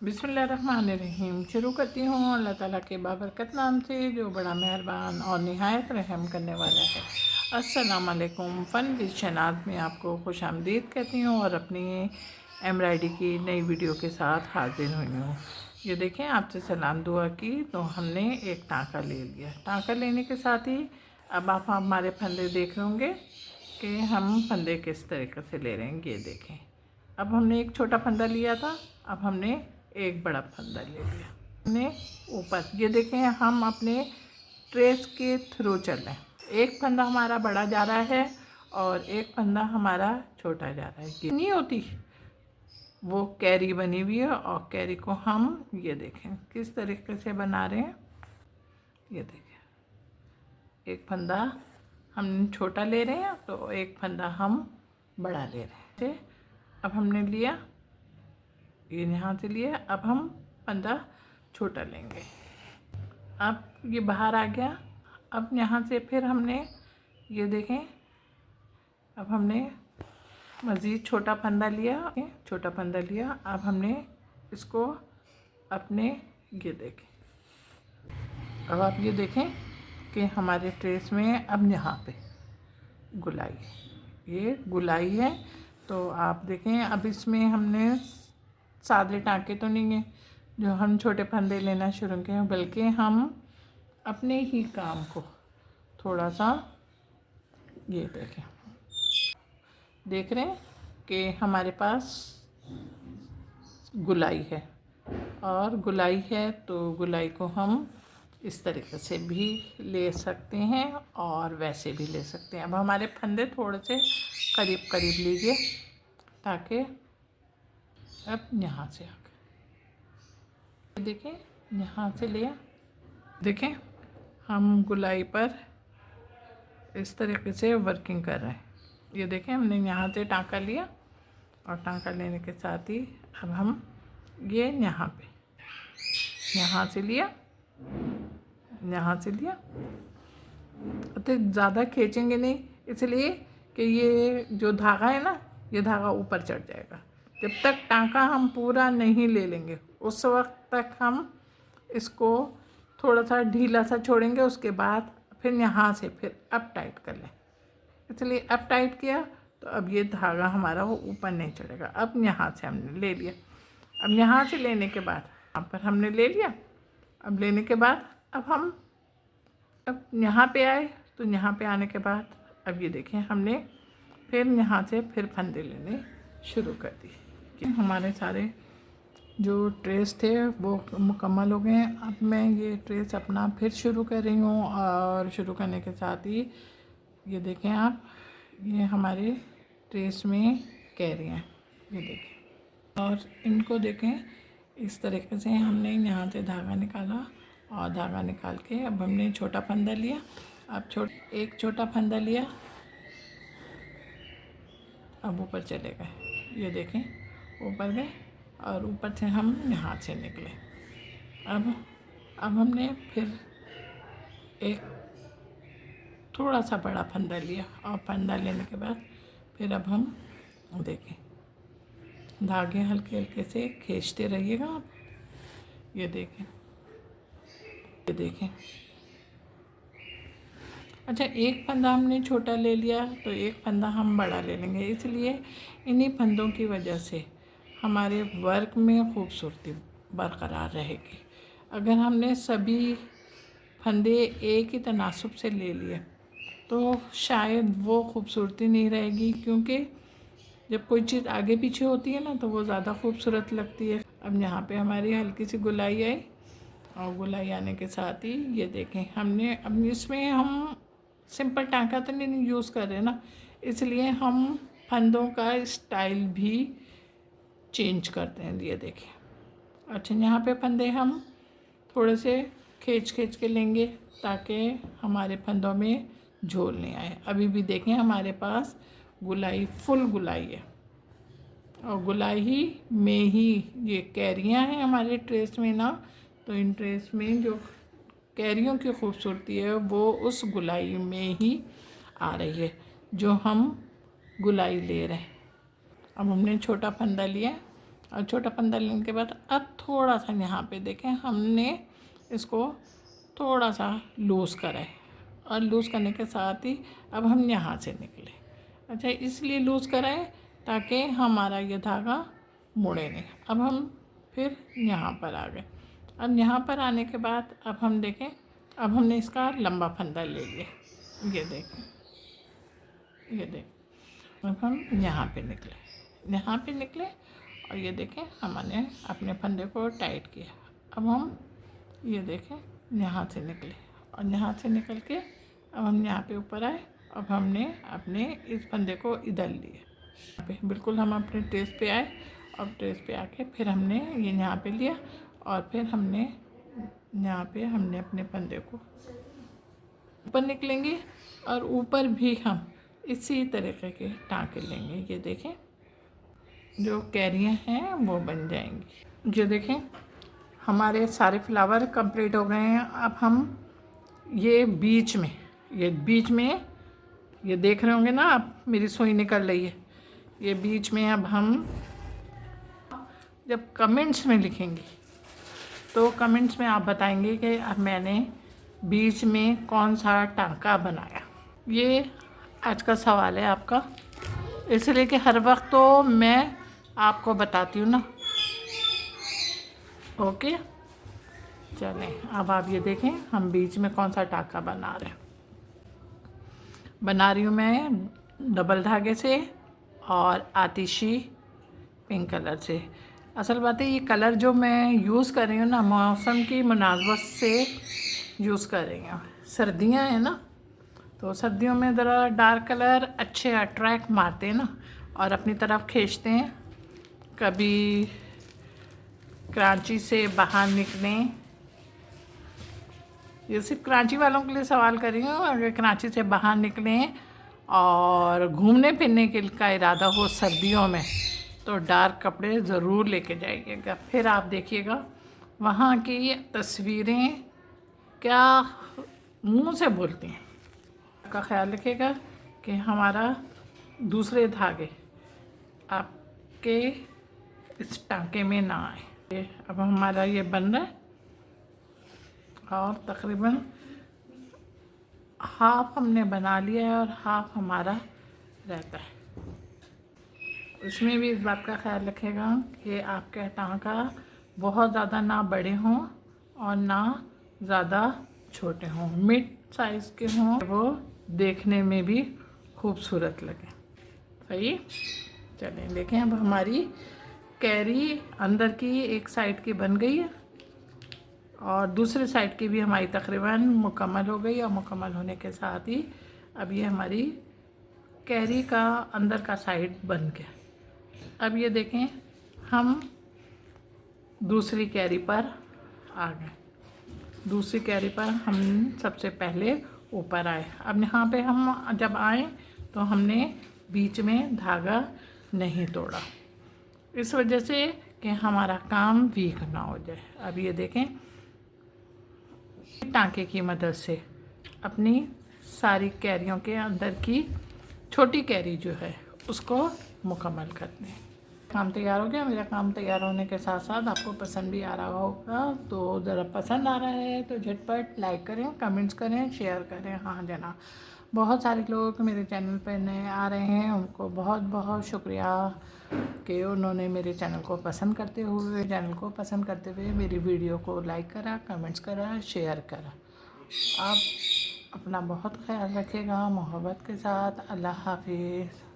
बिस्मिल्लाहिर्रहमानिर्रहीम। शुरू करती हूँ अल्लाह ताला के बाबरकत नाम से जो बड़ा मेहरबान और निहायत रहम करने वाला है। अस्सलाम वालेकुम। फ़न विद शनाज़ में आपको खुश आमदीद कहती हूँ और अपनी एम्ब्रॉयडरी की नई वीडियो के साथ हाजिर हुई हूँ। ये देखें, आपसे सलाम दुआ की तो हमने एक टाँका ले लिया। टाँका लेने के साथ ही अब आप हमारे फंदे देख रहे होंगे कि हम फंदे किस तरीके से ले रहे हैं। ये देखें, अब हमने एक छोटा फंदा लिया था, अब हमने एक बड़ा फंदा ले लिया। हमने ऊपर ये देखें, हम अपने ट्रेस के थ्रू चल रहे हैं। एक फंदा हमारा बड़ा जा रहा है और एक फंदा हमारा छोटा जा रहा है। ये नहीं होती, वो कैरी बनी हुई है और कैरी को हम ये देखें किस तरीके से बना रहे हैं। ये देखें, एक फंदा हम छोटा ले रहे हैं तो एक फंदा हम बड़ा ले रहे हैं। अब हमने लिया, ये यहाँ से लिया, अब हम फंदा छोटा लेंगे। अब ये बाहर आ गया। अब यहाँ से फिर हमने ये देखें, अब हमने मज़ीद छोटा फंदा लिया, छोटा फंदा लिया। अब हमने इसको अपने ये देखें, अब आप ये देखें कि हमारे ट्रेस में अब यहाँ पे गुलाई, ये गुलाई है। तो आप देखें, अब इसमें हमने सादे टाँके तो नहीं हैं जो हम छोटे फंदे लेना शुरू किए, बल्कि हम अपने ही काम को थोड़ा सा ये देख रहे हैं कि हमारे पास गुलाई है, और गुलाई है तो गुलाई को हम इस तरीके से भी ले सकते हैं और वैसे भी ले सकते हैं। अब हमारे फंदे थोड़े से करीब करीब लीजिए ताकि अब यहाँ से आकर देखें, यहाँ से लिया, देखें हम गुलाई पर इस तरीके से वर्किंग कर रहे हैं। ये देखें, हमने यहाँ से टाँका लिया और टाँका लेने के साथ ही अब हम ये यहाँ पे यहाँ से लिया, यहाँ से लिया। तो ज़्यादा खींचेंगे नहीं, इसलिए कि ये जो धागा है ना, ये धागा ऊपर चढ़ जाएगा। जब तक टाँका हम पूरा नहीं ले लेंगे उस वक्त तक हम इसको थोड़ा सा ढीला सा छोड़ेंगे। उसके बाद फिर यहाँ से फिर अप टाइट कर लें, इसलिए अप टाइट किया तो अब ये धागा हमारा वो ऊपर नहीं चढ़ेगा। अब यहाँ से हमने ले लिया, अब यहाँ से लेने के बाद यहाँ पर हमने ले लिया। अब लेने के बाद अब यहाँ पे आए, तो यहाँ पे आने के बाद अब ये देखें, हमने फिर यहाँ से फिर फंदे लेने शुरू कर दिए कि हमारे सारे जो ट्रेस थे वो मुकम्मल हो गए हैं। अब मैं ये ट्रेस अपना फिर शुरू कर रही हूँ और शुरू करने के साथ ही ये देखें आप, ये हमारे ट्रेस में कैरी हैं, ये देखें। और इनको देखें, इस तरीके से हमने यहाँ से धागा निकाला और धागा निकाल के अब हमने छोटा फंदा लिया। अब एक छोटा फंदा लिया, अब ऊपर चले गए, ये देखें ऊपर गए और ऊपर से हम यहाँ से निकले। अब हमने फिर एक थोड़ा सा बड़ा फंदा लिया और फंदा लेने के बाद फिर अब हम देखें, धागे हल्के हल्के से खींचते रहिएगा आप। ये देखें, ये देखें। अच्छा, एक फंदा हमने छोटा ले लिया तो एक फंदा हम बड़ा ले लेंगे, इसलिए इन्हीं फंदों की वजह से हमारे वर्क में खूबसूरती बरकरार रहेगी। अगर हमने सभी फंदे एक ही तनासुब से ले लिए तो शायद वो खूबसूरती नहीं रहेगी, क्योंकि जब कोई चीज़ आगे पीछे होती है ना तो वो ज़्यादा खूबसूरत लगती है। अब यहाँ पे हमारी हल्की सी गुलाई आई और गुलाई आने के साथ ही ये देखें, हमने अब इसमें हम सिंपल टाँका तो नहीं यूज़ कर रहे ना, इसलिए हम फंदों का स्टाइल भी चेंज करते हैं। ये देखें, अच्छा यहाँ पे फंदे हम थोड़े से खींच के लेंगे ताकि हमारे फंदों में झोल नहीं आए। अभी भी देखें, हमारे पास गुलाई फुल गुलाई है और गुलाई में ही ये कैरियाँ हैं हमारे ट्रेस में ना, तो इन ट्रेस में जो कैरियों की खूबसूरती है वो उस गुलाई में ही आ रही है जो हम गुलाई ले रहे हैं। अब हमने छोटा फंदा लिया, और छोटा फंदा लेने के बाद अब थोड़ा सा यहाँ पे देखें हमने इसको थोड़ा सा लूज़ करा है, और लूज़ करने के साथ ही अब हम यहाँ से निकले। अच्छा, इसलिए लूज़ करा है ताकि हमारा ये धागा मुड़े नहीं। अब हम फिर यहाँ पर आ गए। अब यहाँ पर आने के बाद अब हम देखें, अब हमने इसका लंबा फंदा ले लिया, ये देखें, ये देखें। अब हम यहाँ पे निकले और ये देखें हमने अपने फंदे को टाइट किया। अब हम ये देखें यहाँ से निकले, और यहाँ से निकल के अब हम यहाँ पे ऊपर आए। अब हमने अपने इस फंदे को इधर लिए, बिल्कुल हम अपने ट्रेस पे आए, और ट्रेस पे आके फिर हमने ये यहाँ पे लिया, और फिर हमने यहाँ पे हमने अपने फंदे को ऊपर निकलेंगे, और ऊपर भी हम इसी तरीके के टाँके लेंगे। ये देखें जो कैरियाँ हैं वो बन जाएंगी। ये देखें हमारे सारे फ्लावर कंप्लीट हो गए हैं। अब हम ये बीच में ये देख रहे होंगे ना आप, मेरी सुई निकल रही है, ये बीच में अब हम जब कमेंट्स में लिखेंगे तो कमेंट्स में आप बताएंगे कि अब मैंने बीच में कौन सा टांका बनाया। ये आज का सवाल है आपका, इसलिए कि हर वक्त तो मैं आपको बताती हूँ ना। ओके, चलें अब आप ये देखें हम बीच में कौन सा टांका बना रही हूँ मैं डबल धागे से और आतिशी पिंक कलर से। असल बात है ये कलर जो मैं यूज़ कर रही हूँ ना, मौसम की मुनासबत से यूज़ कर रही हूँ। सर्दियाँ हैं ना, तो सर्दियों में ज़रा डार्क कलर अच्छे अट्रैक्ट मारते हैं ना, और अपनी तरफ खींचते हैं। कभी कराची से बाहर निकलें, ये सिर्फ कराची वालों के लिए सवाल कर रही हूँ, अगर कराची से बाहर निकलें और घूमने फिरने के का इरादा हो सर्दियों में, तो डार्क कपड़े ज़रूर लेके जाइएगा। फिर आप देखिएगा वहाँ की तस्वीरें क्या मुंह से बोलती हैं। आपका ख्याल रखिएगा कि हमारा दूसरे धागे आपके इस टांके में ना आए। अब हमारा ये बन रहा है, और तकरीबन हाफ हमने बना लिया है और हाफ हमारा रहता है। उसमें भी इस बात का ख्याल रखेगा कि आपके टांका बहुत ज़्यादा ना बड़े हों और ना ज़्यादा छोटे हों, मिड साइज़ के हों, वो देखने में भी खूबसूरत लगे। सही, चलें देखें अब हमारी कैरी अंदर की एक साइड की बन गई है, और दूसरे साइड की भी हमारी तकरीबन मुकम्मल हो गई। और मुकम्मल होने के साथ ही अब ये हमारी कैरी का अंदर का साइड बन गया। अब ये देखें हम दूसरी कैरी पर आ गए। दूसरी कैरी पर हम सबसे पहले ऊपर आए। अब यहाँ पे हम जब आए तो हमने बीच में धागा नहीं तोड़ा, इस वजह से कि हमारा काम वीक ना हो जाए। अब ये देखें टांके की मदद से अपनी सारी कैरियों के अंदर की छोटी कैरी जो है उसको मुकम्मल करते हैं। काम तैयार हो गया। मेरा काम तैयार होने के साथ साथ आपको पसंद भी आ रहा होगा, तो ज़रा पसंद आ रहा है तो झटपट लाइक करें, कमेंट्स करें, शेयर करें। हाँ जना, बहुत सारे लोग मेरे चैनल पर नए आ रहे हैं, उनको बहुत बहुत शुक्रिया कि उन्होंने मेरे चैनल को पसंद करते हुए मेरी वीडियो को लाइक करा, कमेंट्स करा, शेयर करा। आप अपना बहुत ख्याल रखिएगा मोहब्बत के साथ। अल्लाह हाफिज़।